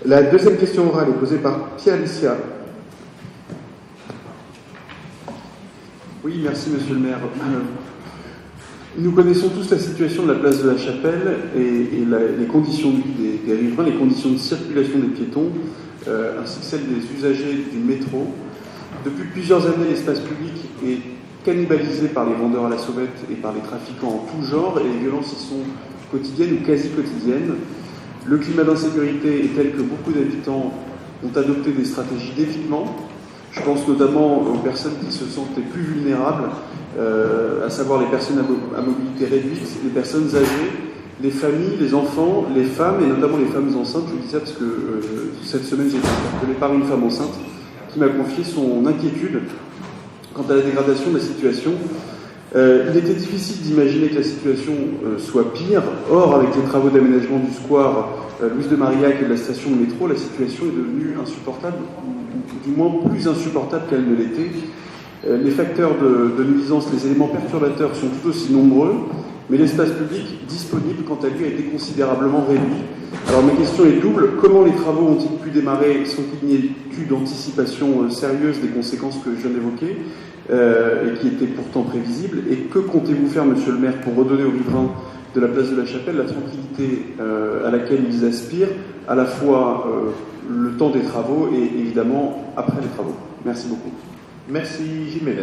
La deuxième question orale est posée par Pierre Licia. Oui, merci Monsieur le maire. Nous connaissons tous la situation de la place de la Chapelle et les conditions de vie des riverains, les conditions de circulation des piétons, ainsi que celles des usagers du métro. Depuis plusieurs années, l'espace public est cannibalisé par les vendeurs à la sauvette et par les trafiquants en tout genre, et les violences y sont quotidiennes ou quasi quotidiennes. Le climat d'insécurité est tel que beaucoup d'habitants ont adopté des stratégies d'évitement. Je pense notamment aux personnes qui se sentent les plus vulnérables, à savoir les personnes à mobilité réduite, les personnes âgées, les familles, les enfants, les femmes, et notamment les femmes enceintes. Je vous dis ça parce que cette semaine, j'ai été interpellé par une femme enceinte qui m'a confié son inquiétude quant à la dégradation de la situation. Il était difficile d'imaginer que la situation soit pire. Or, avec les travaux d'aménagement du square Louise de Marillac et de la station de métro, la situation est devenue insupportable, ou du moins plus insupportable qu'elle ne l'était. Les facteurs de nuisance, les éléments perturbateurs sont tout aussi nombreux, mais l'espace public disponible, quant à lui, a été considérablement réduit. Alors ma question est double. Comment les travaux ont-ils pu démarrer sans qu'il n'y ait eu d'anticipation sérieuse des conséquences que je viens d'évoquer et qui étaient pourtant prévisibles? Et que comptez-vous faire, monsieur le maire, pour redonner aux riverains de la place de la Chapelle la tranquillité à laquelle ils aspirent, à la fois le temps des travaux et évidemment après les travaux? Merci beaucoup. Merci, Gilles Ménez.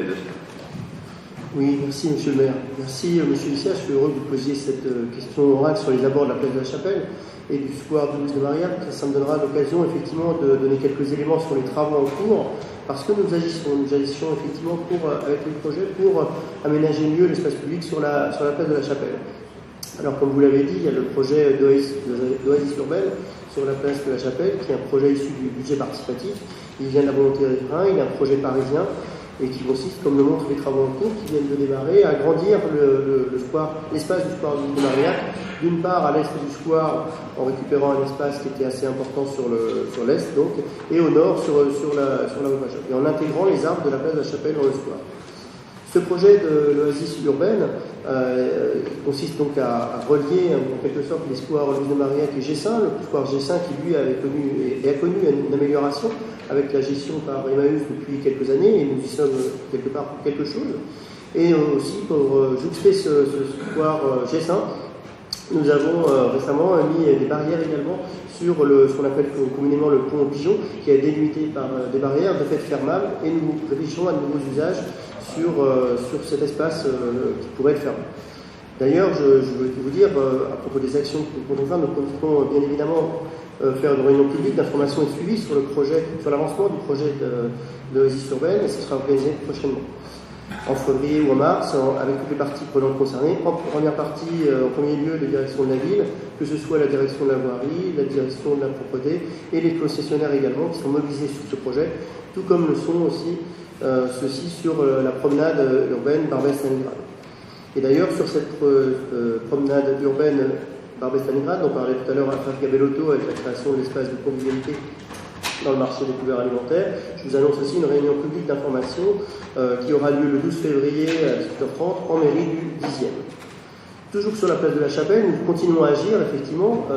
Oui, merci Monsieur le maire. Merci Monsieur Licia, je suis heureux que vous posiez cette question orale sur les abords de la place de la Chapelle et du square de Louise de Marillac. Ça me donnera l'occasion effectivement de donner quelques éléments sur les travaux en cours, parce que nous agissons effectivement avec le projet pour aménager mieux l'espace public sur la place de la Chapelle. Alors comme vous l'avez dit, il y a le projet d'Oasis urbaine sur la place de la Chapelle, qui est un projet issu du budget participatif. Il vient de la volonté riverain, il est un projet parisien, et qui consiste, comme le montrent les travaux en cours qui viennent de démarrer, à agrandir l'espace du square de Marillac, d'une part à l'est du square, en récupérant un espace qui était assez important sur l'est, donc, et au nord sur la rue Major, et en intégrant les arbres de la place de la Chapelle dans le square. Ce projet de l'oasis urbaine consiste donc à relier en quelque sorte les squares Louise de Marillac et Gessin, le square Gessin qui lui a connu une amélioration avec la gestion par Emmaüs depuis quelques années, et nous y sommes quelque part pour quelque chose. Et aussi pour jouxter ce square Gessin, nous avons récemment mis des barrières également sur ce qu'on appelle communément le pont Pigeon, qui est délimité par des barrières de fait fermables, et nous réfléchissons à de nouveaux usages sur cet espace qui pourrait être fermé. D'ailleurs, je veux vous dire, à propos des actions que nous comptons faire, nous comptons bien évidemment faire une réunion publique d'information et de suivi sur l'avancement du projet de l'Oasis urbaine, et ce sera organisé prochainement, en février ou en mars, avec toutes les parties prenantes concernées. En première partie, en premier lieu, les directions de la ville, que ce soit la direction de la voirie, la direction de la propreté, et les concessionnaires également, qui sont mobilisés sur ce projet, tout comme le sont aussi ceux-ci sur la promenade urbaine Barbès-Stalingrad. Et d'ailleurs, sur cette promenade urbaine Barbès-Stalingrad, dont parlait tout à l'heure Raphaël Gabellotto avec la création de l'espace de convivialité dans le marché des couverts alimentaires, je vous annonce aussi une réunion publique d'information qui aura lieu le 12 février à 18h30 en mairie du 10e. Toujours sur la place de la Chapelle, nous continuons à agir effectivement,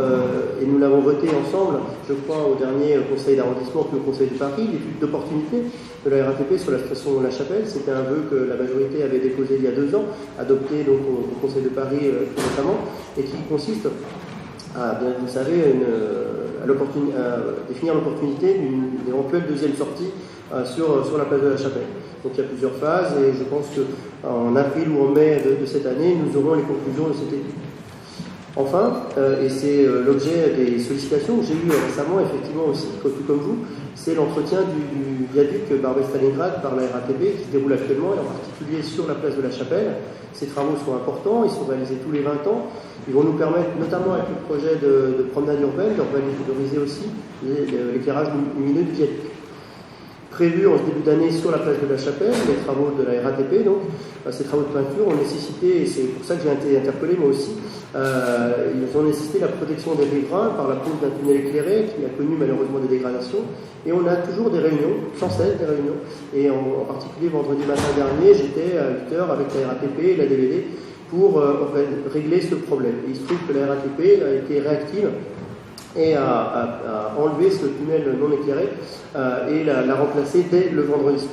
et nous l'avons voté ensemble, je crois, au dernier conseil d'arrondissement puis au conseil de Paris, l'étude d'opportunité de la RATP sur la station de la Chapelle. C'était un vœu que la majorité avait déposé il y a 2 ans, adopté donc au conseil de Paris notamment, et qui consiste à, bien vous savez, à définir l'opportunité d'une éventuelle deuxième sortie sur la place de la Chapelle. Donc il y a plusieurs phases, et je pense qu'en avril ou en mai de cette année, nous aurons les conclusions de cette étude. Enfin, et c'est l'objet des sollicitations que j'ai eues récemment, effectivement aussi, tout comme vous, c'est l'entretien du viaduc Barbès-Stalingrad par la RATP qui se déroule actuellement, et en particulier sur la place de la Chapelle. Ces travaux sont importants, ils sont réalisés tous les 20 ans. Ils vont nous permettre, notamment avec le projet de promenade urbaine, d'organiser aussi l'éclairage lumineux du viaduc. Prévu en ce début d'année sur la place de la Chapelle, les travaux de la RATP, donc ces travaux de peinture ont nécessité, et c'est pour ça que j'ai été interpellé moi aussi, ils ont nécessité la protection des riverains par la pose d'un tunnel éclairé qui a connu malheureusement des dégradations, et on a toujours des réunions, sans cesse des réunions, et en particulier vendredi matin dernier, j'étais à 8h avec la RATP et la DVD pour régler ce problème. Et il se trouve que la RATP a été réactive et à enlever ce tunnel non éclairé et la remplacer dès le vendredi soir.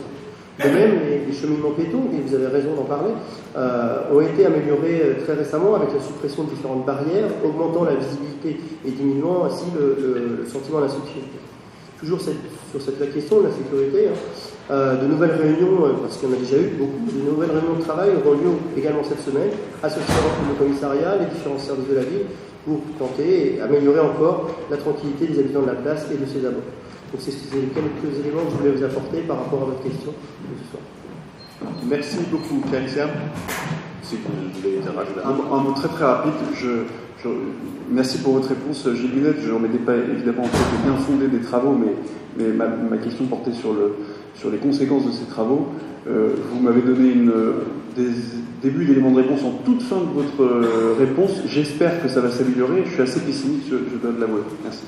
De même, les cheminements piétons, et vous avez raison d'en parler, ont été améliorés très récemment avec la suppression de différentes barrières, augmentant la visibilité et diminuant ainsi le sentiment d'insécurité. Toujours sur la question de la sécurité, de nouvelles réunions, parce qu'il y en a déjà eu beaucoup, de nouvelles réunions de travail auront lieu également cette semaine, associant le commissariat, les différents services de la ville, pour tenter et améliorer encore la tranquillité des habitants de la place et de ses abords. Donc c'est quelques éléments que je voulais vous apporter par rapport à votre question de ce soir. Merci beaucoup, Clarissa. Si vous voulez rajouter un mot très très rapide. Merci pour votre réponse, Gilles Minette. Je n'en mettais pas évidemment en fait bien fondé des travaux, mais ma question portait sur les conséquences de ces travaux. Vous m'avez donné des débuts d'éléments de réponse en toute fin de votre réponse. J'espère que ça va s'améliorer. Je suis assez pessimiste, je dois l'avouer. Merci.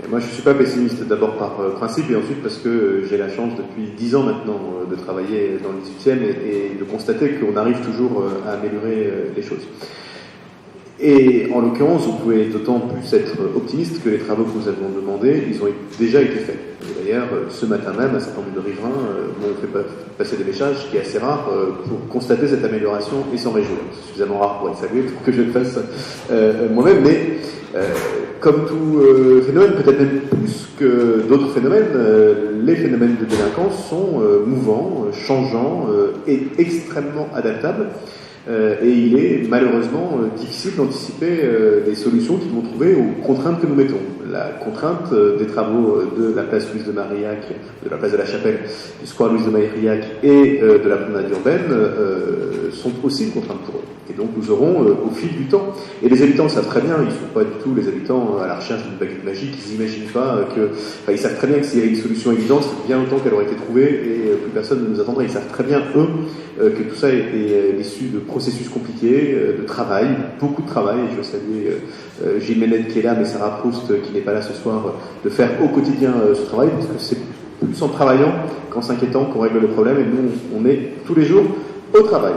Et moi, je ne suis pas pessimiste, d'abord par principe, et ensuite parce que j'ai la chance depuis 10 ans maintenant de travailler dans le 18e et de constater qu'on arrive toujours à améliorer les choses. Et en l'occurrence, vous pouvez d'autant plus être optimiste que les travaux que nous avons demandés, ils ont déjà été faits. Et d'ailleurs, ce matin même, un certain nombre de riverains m'ont fait passer des messages, ce qui est assez rare, pour constater cette amélioration et s'en réjouir. C'est suffisamment rare pour être salué, pour que je le fasse moi-même, mais comme tout phénomène, peut-être même plus que d'autres phénomènes, les phénomènes de délinquance sont mouvants, changeants et extrêmement adaptables. Et il est malheureusement difficile d'anticiper les solutions qu'ils vont trouver aux contraintes que nous mettons. La contrainte des travaux de la place Louise de Marillac, de la place de la Chapelle, du square Louise de Marillac et de la promenade urbaine sont aussi une contrainte pour eux. Et donc nous aurons au fil du temps. Et les habitants savent très bien, ils ne sont pas du tout les habitants à la recherche d'une baguette magique, ils n'imaginent pas ils savent très bien que s'il y avait une solution évidente, c'est bien longtemps qu'elle aurait été trouvée et plus personne ne nous attendrait. Ils savent très bien, eux, que tout ça est issu de processus compliqués, de travail, beaucoup de travail. Et je veux saluer Gilles Ménette qui est là, mais Sarah Proust qui n'est pas là ce soir, de faire au quotidien ce travail, parce que c'est plus en travaillant qu'en s'inquiétant qu'on règle le problème. Et nous, on est tous les jours au travail.